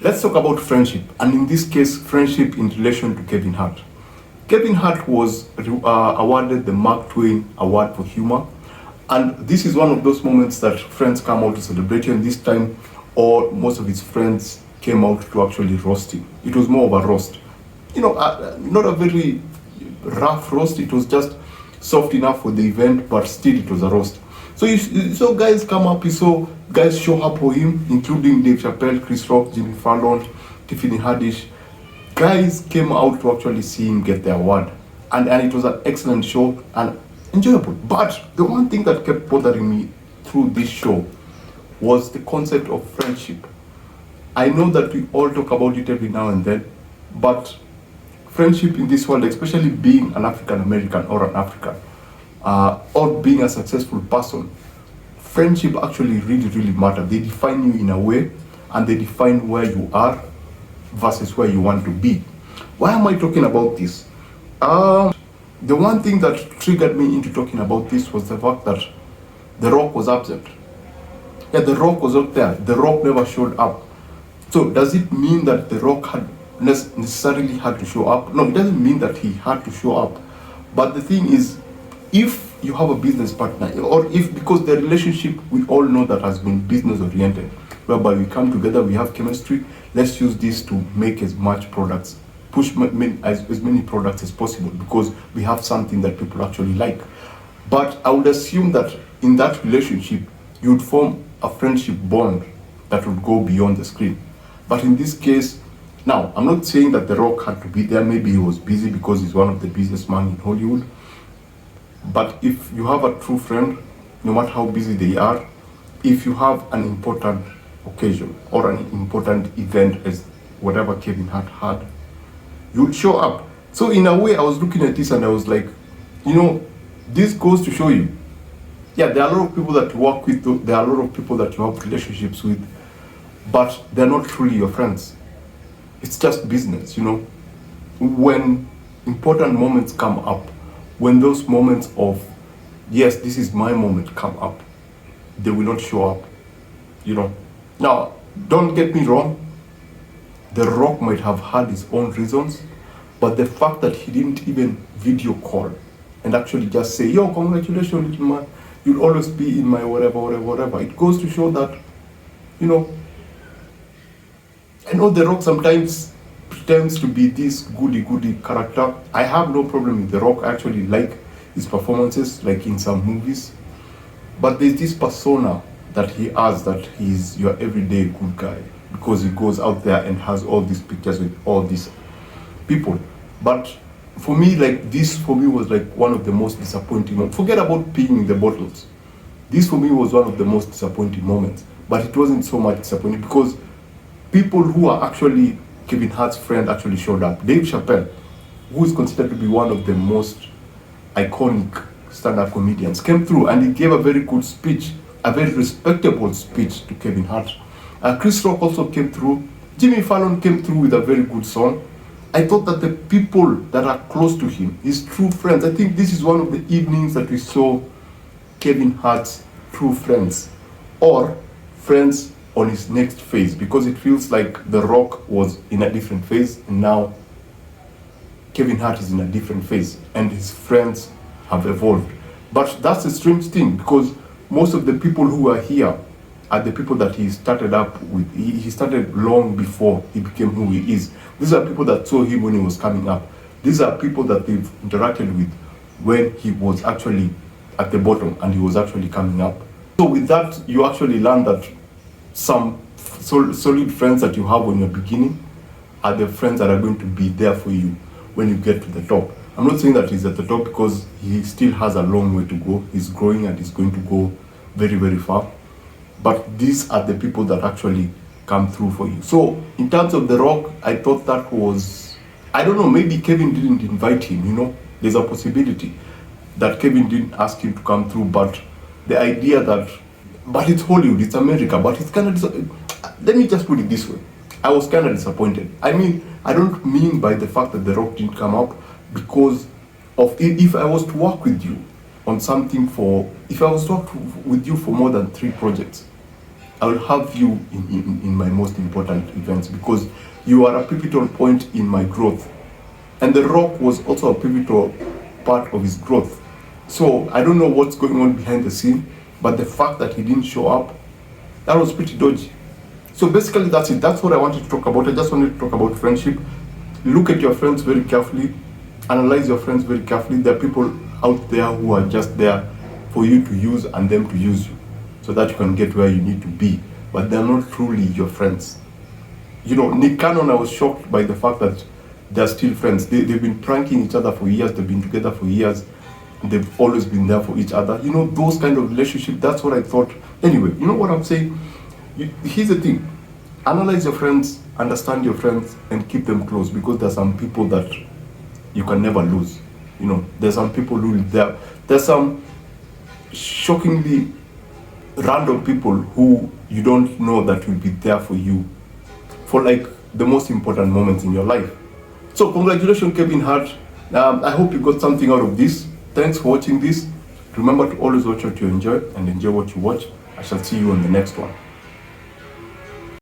Let's talk about friendship, and in this case, friendship in relation to Kevin Hart. Kevin Hart was awarded the Mark Twain Award for Humor, and this is one of those moments that friends come out to celebrate him. This time, or most of his friends came out to actually roast him. It was more of a roast, not a very rough roast. It was just soft enough for the event, but still it was a roast. So you saw guys come up, you saw guys show up for him, including Dave Chappelle, Chris Rock, Jimmy Fallon, Tiffany Haddish. Guys came out to actually see him get the award. And it was an excellent show and enjoyable. But the one thing that kept bothering me through this show was the concept of friendship. I know that we all talk about it every now and then, but friendship in this world, especially being an African American or an African, or being a successful person, friendship actually really matter. They define you in a way, and they define where you are versus where you want to be. Why am I talking about this? The one thing that triggered me into talking about this was the fact that The Rock was absent. Yeah, The Rock was not there. The Rock never showed up. So does it mean that The Rock had necessarily had to show up? No, it doesn't mean that he had to show up. But the thing is, if you have a business partner, or if, because the relationship we all know that has been business oriented, whereby we come together, we have chemistry, let's use this to make as much products, push as many products as possible, because we have something that people actually like. But I would assume that in that relationship, you would form a friendship bond that would go beyond the screen. But in this case, now, I'm not saying that The Rock had to be there. Maybe he was busy because he's one of the businessmen in Hollywood. But if you have a true friend, no matter how busy they are, if you have an important occasion or an important event as whatever Kevin Hart had, you would show up. So in a way, I was looking at this and I was like, this goes to show you, yeah, there are a lot of people that you work with, there are a lot of people that you have relationships with, but they're not truly your friends. It's just business, When important moments come up, when those moments of, yes, this is my moment come up, they will not show up, Now, don't get me wrong, The Rock might have had his own reasons, but the fact that he didn't even video call and actually just say, yo, congratulations, little man, you'll always be in my whatever, it goes to show that, I know The Rock sometimes pretends to be this goody character. I have no problem with The Rock. I actually like his performances, like in some movies. But there's this persona that he has, that he's your everyday good guy, because he goes out there and has all these pictures with all these people. But for me, was like one of the most disappointing moments. Forget about peeing the bottles. This for me was one of the most disappointing moments. But it wasn't so much disappointing because people who are actually Kevin Hart's friend actually showed up. Dave Chappelle, who is considered to be one of the most iconic stand-up comedians, came through and he gave a very good speech, a very respectable speech to Kevin Hart. Chris Rock also came through. Jimmy Fallon came through with a very good song. I thought that the people that are close to him, his true friends, I think this is one of the evenings that we saw Kevin Hart's true friends, or friends on his next phase, because it feels like The Rock was in a different phase and now Kevin Hart is in a different phase and his friends have evolved. But that's a strange thing, because most of the people who are here are the people that he started up with. He started long before he became who he is. These are people that saw him when he was coming up. These are people that they've interacted with when he was actually at the bottom and he was actually coming up. So with that, you actually learn that some solid friends that you have when you're beginning are the friends that are going to be there for you when you get to the top. I'm not saying that he's at the top, because he still has a long way to go. He's growing and he's going to go very far. But these are the people that actually come through for you. So in terms of The Rock, I thought that was, I don't know, maybe Kevin didn't invite him, There's a possibility that Kevin didn't ask him to come through, but the idea that, but it's Hollywood, it's America, but it's kind of, let me just put it this way. I was kind of disappointed. I mean, I don't mean by the fact that The Rock didn't come up, because of, if I was to work with you on something if I was to work with you for more than 3 projects, I will have you in my most important events, because you are a pivotal point in my growth. And The Rock was also a pivotal part of his growth. So I don't know what's going on behind the scene, but the fact that he didn't show up, that was pretty dodgy. So basically that's it. That's what I wanted to talk about. I just wanted to talk about friendship. Look at your friends very carefully. Analyze your friends very carefully. There are people out there who are just there for you to use and them to use you, so that you can get where you need to be. But they're not truly your friends. You know, Nick Cannon, I was shocked by the fact that they're still friends. They've been pranking each other for years. They've been together for years. They've always been there for each other. You know, those kind of relationships, that's what I thought. Anyway, you know what I'm saying? Here's the thing. Analyze your friends, understand your friends, and keep them close, because there's some people that you can never lose. You know, there's some people who there's some shockingly random people who you don't know that will be there for you for like the most important moments in your life. So congratulations, Kevin Hart. I hope you got something out of this. Thanks for watching this. Remember to always watch what you enjoy and enjoy what you watch. I shall see you on the next one.